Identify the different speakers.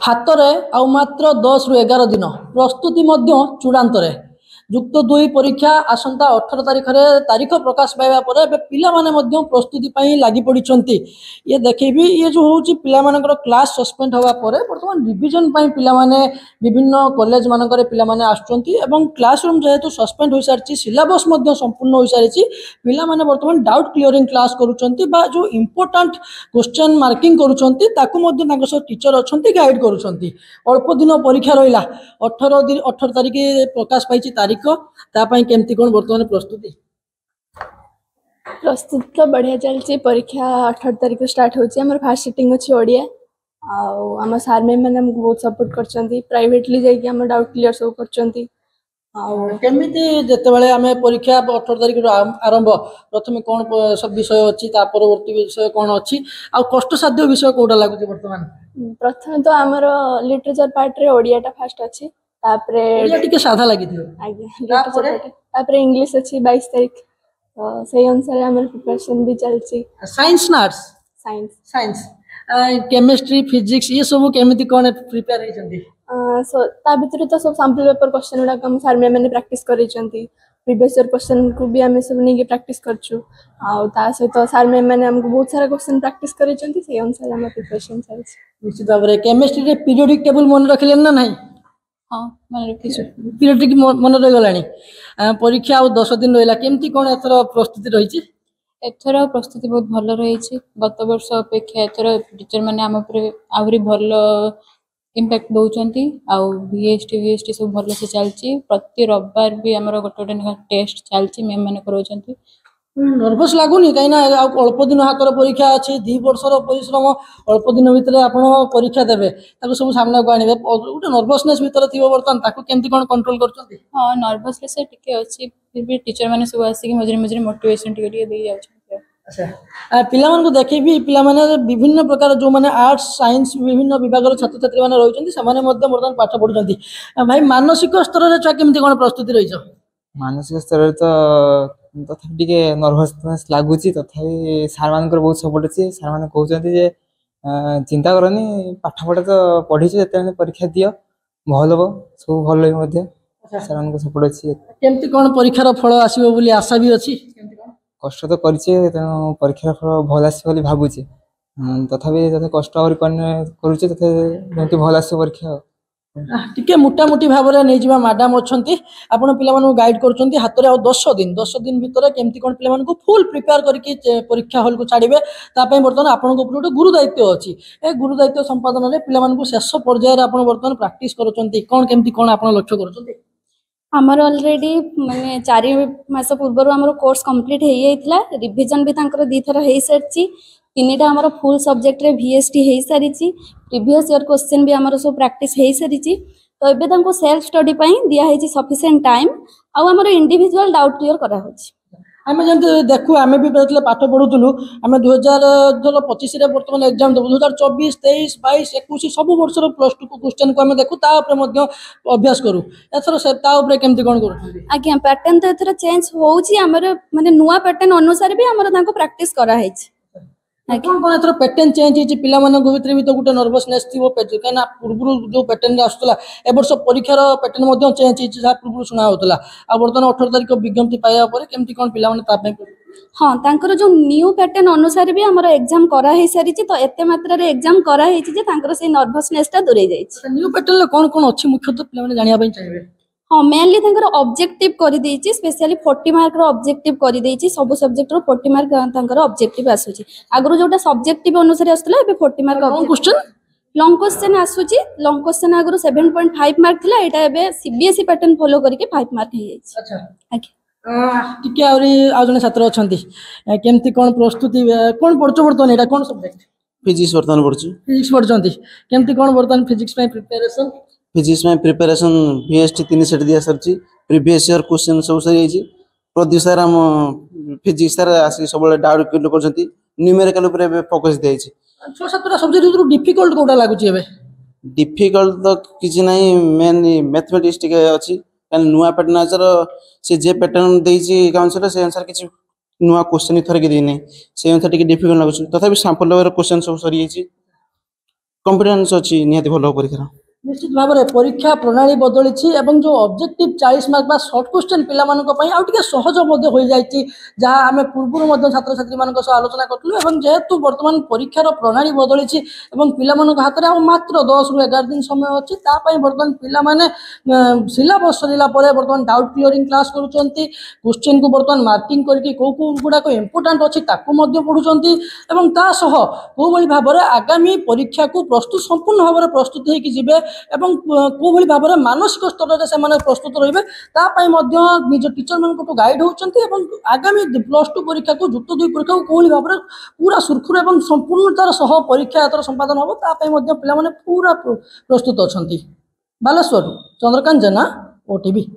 Speaker 1: हातरे आउ मात्र 10 रु 11 दिन प्रस्तुति चूड़ांत युक्त 2 परीक्षा आसंता 18 तारीख रे तारीख प्रकाश पाइबा पर एबे पिला माने मध्य प्रस्तुति पई लागि पड़िचंती। ये देखेबी ये जो होची पिला मानकर क्लास सस्पेंड होगा पर वर्तमान रिवीजन पई पिला माने विभिन्न कॉलेज मानकर पिला माने आछंती एवं क्लासरूम जेहेतु सस्पेंड होई सारची सिलेबस मध्य संपूर्ण होई सारची पिला माने वर्तमान डाउट क्लियरिंग क्लास करूचंती बा जो इंपोर्टेंट क्वेश्चन मार्किंग करूचंती ताकू मध्य तांको सो टीचर अछंती गाइड करूचंती। अल्प दिन परीक्षा रहिला 18 तारीख प्रकाश पाइची तारीख केमती कौन बर्तमान प्रस्तुति
Speaker 2: प्रस्तुति तो बढ़िया चलती। परीक्षा 18 तारीख स्टार्ट होची। हमर फास्ट सिटिंग अछि ओडिया आम सार मैम मैंने हमको बहुत सपोर्ट करचंती। प्राइवेटली जाइए हम डाउट क्लियर सब करचंती।
Speaker 1: केमिति जेतेबेले आमे परीक्षा 18 तारीख आरंभ प्रथमे कौन सब विषय अछि ता परवर्ती विषय कौन अछि आ कष्ट साध्य विषय कोडा लागुची वर्तमान?
Speaker 2: प्रथम तो हमर लिटरेचर पार्ट रे ओडियाटा फास्ट अछि तापरे
Speaker 1: ओडिया टिके साधा लागि थियो
Speaker 2: आगे तापरे इंग्लिश अछि 22 तारीख सही अनुसार हमर प्रिपरेशन भी चलची।
Speaker 1: साइंस ना arts?
Speaker 2: Science
Speaker 1: science chemistry physics ये सब केमिति कोन प्रिपेयर हे जंदी?
Speaker 2: सो ता भितर तो सब सैंपल पेपर क्वेश्चन उडा हम सर मैम ने प्रैक्टिस करै छंती। प्रीवियस ईयर क्वेश्चन को भी हमें सब नहीं प्रैक्टिस करछु आ ता से तो सर मैम ने हमको बहुत सारा क्वेश्चन प्रैक्टिस करै छंती। सही अनुसार हम प्रिपरेशन चलची।
Speaker 1: निश्चित भाबरे केमिस्ट्री रे पीरियोडिक टेबल मन रखलेन ना नहीं?
Speaker 2: हाँ मन रखिछु।
Speaker 1: पीरियोडिक मन रह गलानी। परीक्षा आ 10 दिन रहला केमती कोन एथर प्रस्तुति रहिछि?
Speaker 2: एथर प्रस्तुति बहुत भल रही। गत वर्ष अपेक्षा एथर टीचर मैंने आम आहरी भल इम्पैक्ट दौरान आउ वीएसटी सब भल से चलती। प्रति रविवार भी आम गोटे गोटे टेस्ट चलती मैम मैंने कराउछंती।
Speaker 1: नर्वस लागुनी कहीं ना अल्प दिन हाथर परीक्षा अच्छी 2 वर्षर परिश्रम अल्प दिन भितर आप परीक्षा देवे सब सामना को आने गोटे नर्वसनेस भितर थी बर्तमान ताको केमती कोन कंट्रोल करछंती?
Speaker 2: हाँ नर्वसनेस टिके अछि फिर भी टीचर माने सब आसी मझे मझे मोटिवेशन टिके दे जाउछंती।
Speaker 1: अच्छा पिला मन को देखि भी पिला माने विभिन्न प्रकार जो माने आर्ट्स साइंस विभिन्न विभाग छात्र छात्री माने रहउछंती समाने मध्य वर्तमान पाठ पढुछंती। भाई मानसिक स्तर रे केमती कोन प्रस्तुति रहिछ?
Speaker 3: मानसिक स्तर रे तो तथा टिके नर्वसनेस लागुची तथा सार मानकर बहुत सपोर्ट अछि। सार माने कहउछंती जे चिंता करनी पाठ पढा तो पढी छ जते परीक्षा दियो भल हो सब भल होई मध्य सार मानकर सपोर्ट अछि।
Speaker 1: केमती कोन परीक्षार फल आसीबो बोली आशा भी अछि?
Speaker 3: कष्ट तो करिछे तेणु परीक्षार फल भल आसी बोली भाबुछे तथापि जते कष्ट और करूछे तते जेंति भल आसी परीक्षा
Speaker 1: टिके मोटामोटी भाव में नहीं जावा मैडम अच्छी आपण पिला गाइड करुँच हाथ में 10 दिन भितर केमती कौन पिला फुल प्रिपेयर करके परीक्षा हॉल को छाड़े बर्तमान आपन गोटे गुरु दायित्व अच्छी ए गुरु दायित्व संपादन में पिला शेष पर्यायर आप बर्तमान प्रैक्टिस करुँच कौन केमती कौन आप लक्ष्य करुँच?
Speaker 2: आमर ऑलरेडी माने 4 मास पूर्व आमर कोर्स कंप्लीट हो जाइथिला। रिवीजन भी तांकर 2 थर हो सारी 3टा आमर फुल सब्जेक्ट रे वीएसटी हो सारी प्रीवियस ईयर क्वेश्चन भी आमर सब प्रैक्टिस हो सारी तो एबे तांको सेल्फ स्टडी पई दिया है सफिशिएंट टाइम आ आमर इंडिविजुअल डाउट क्लियर करा होछि।
Speaker 1: आम जमी देखु आम भी पाठ पढ़ुलु आम 2025 बर्तमान एग्जाम देव 2024 23 22 21 सब वर्ष +2 क्वेश्चन को आम देखु अभ्यास करूँ एथर केमती कौन कर
Speaker 2: आज्ञा पैटर्न तो एथर चेंज होउची हमर माने नुआ पैटर्न अनुसार भी हमर तांको प्रैक्टिस करा है।
Speaker 1: कौन कौन एथर पैटर्न चेंज होती पिला भितर भी तो गोटे नर्वसनेस थी कहीं पूर्व जो पैटर्न आसूला ए वर्ष परीक्षार पैटर्न चेंज होती जहाँ पूर्व शुणा होता आ बर्तमान 18 तारीख विज्ञप्ति पाया केमती कौन पिला
Speaker 2: हाँ तांकर जो न्यू पैटर्न अनुसार भी हमर एग्जाम करा है सारी तो एते मात्रा रे एग्जाम करा है जे तांकर से नर्वसनेस टा दूरे जाई।
Speaker 1: न्यू पैटर्न कौन कौन अच्छी मुख्यतः पिला जानिया चाहिए?
Speaker 2: हाँ मेनली तांकर ऑब्जेक्टिव कर देछि स्पेशली 40 मार्क रो ऑब्जेक्टिव कर देछि सब सब्जेक्ट रो 40 मार्क तांकर ऑब्जेक्टिव आसुछि आगरो जोटा सब्जेक्टिव अनुसार आस्तला एबे 40 मार्क
Speaker 1: क्वेश्चन
Speaker 2: लॉन्ग क्वेश्चन आसुछि। लॉन्ग क्वेश्चन आगरो 7.5 मार्क थिला एटा एबे सीबीएसई पैटर्न फॉलो करके 5 मार्क हे जाइछि।
Speaker 1: अच्छा टिके आ जने छात्र अछंती केमती कोन प्रस्तुति कोन पढछ बर्तमान एटा कोन सब्जेक्ट?
Speaker 4: फिजिक्स बर्तमान पढछु।
Speaker 1: फिजिक्स पढछंती केमती कोन बर्तमान फिजिक्स में प्रिपरेशन?
Speaker 4: फिजिक्स में प्रिपरेशन वीएसटी 3 सेट दिया सरची प्रीवियस ईयर क्वेश्चन सब सही छि प्रदीप सर हम फिजिक्स सर आसी सब डाउट क्लियर करछंती न्यूमेरिकल ऊपर फोकस देइ छि।
Speaker 1: 6-7टा सब्जेक्ट जो डिफिकल्ट कोटा लागुची एबे?
Speaker 4: डिफिकल्ट तो किछि नाही मेन मैथमेटिक्स टिके अछि कारण नुवा पैटर्न आजर से जे पैटर्न देइ छि काउंसलर से आंसर किछि नुवा क्वेश्चन थरे के देइ नै से आंसर टिके डिफिकल्ट लागुची तथापि सैंपल लेवल क्वेश्चन सब सरी छि। कॉन्फिडेंस अच्छी निहाती भल परीक्षा
Speaker 1: निश्चित भाव में परीक्षा प्रणाली बदली जो ऑब्जेक्टिव 40 मार्क बा शॉर्ट क्वेश्चन पे सहज हो जाए जहाँ आम पूर्व छात्र छात्री मान आलोचना करूँ जेहेतु बर्तमान परीक्षार प्रणाली बदली पिला हाथ में मात्र 10 ରୁ 11 दिन समय अच्छी बर्तमान पिलाने सिलेबस सरिला बर्तमान डाउट क्लीयरिंग क्लास करुँच क्वेश्चन को बर्तमान मार्किंग करके कौ गुड़ाक इंपोर्टाट अच्छी पढ़ुंट कौ भाव में आगामी परीक्षा को प्रस्तुत संपूर्ण भाव में प्रस्तुत होगी एवं कोभली भाव में मानसिक स्तर से प्रस्तुत रही निज टीचर मान गाइड होती आगामी +2 परीक्षा को युक्त 2 परीक्षा को कोभली भाव में पूरा सुरखुर एवं संपूर्णतार सह परीक्षा संपादन हम पाई पूरा प्रस्तुत अच्छा। बालेश्वर चंद्रकांत जेना, OTV।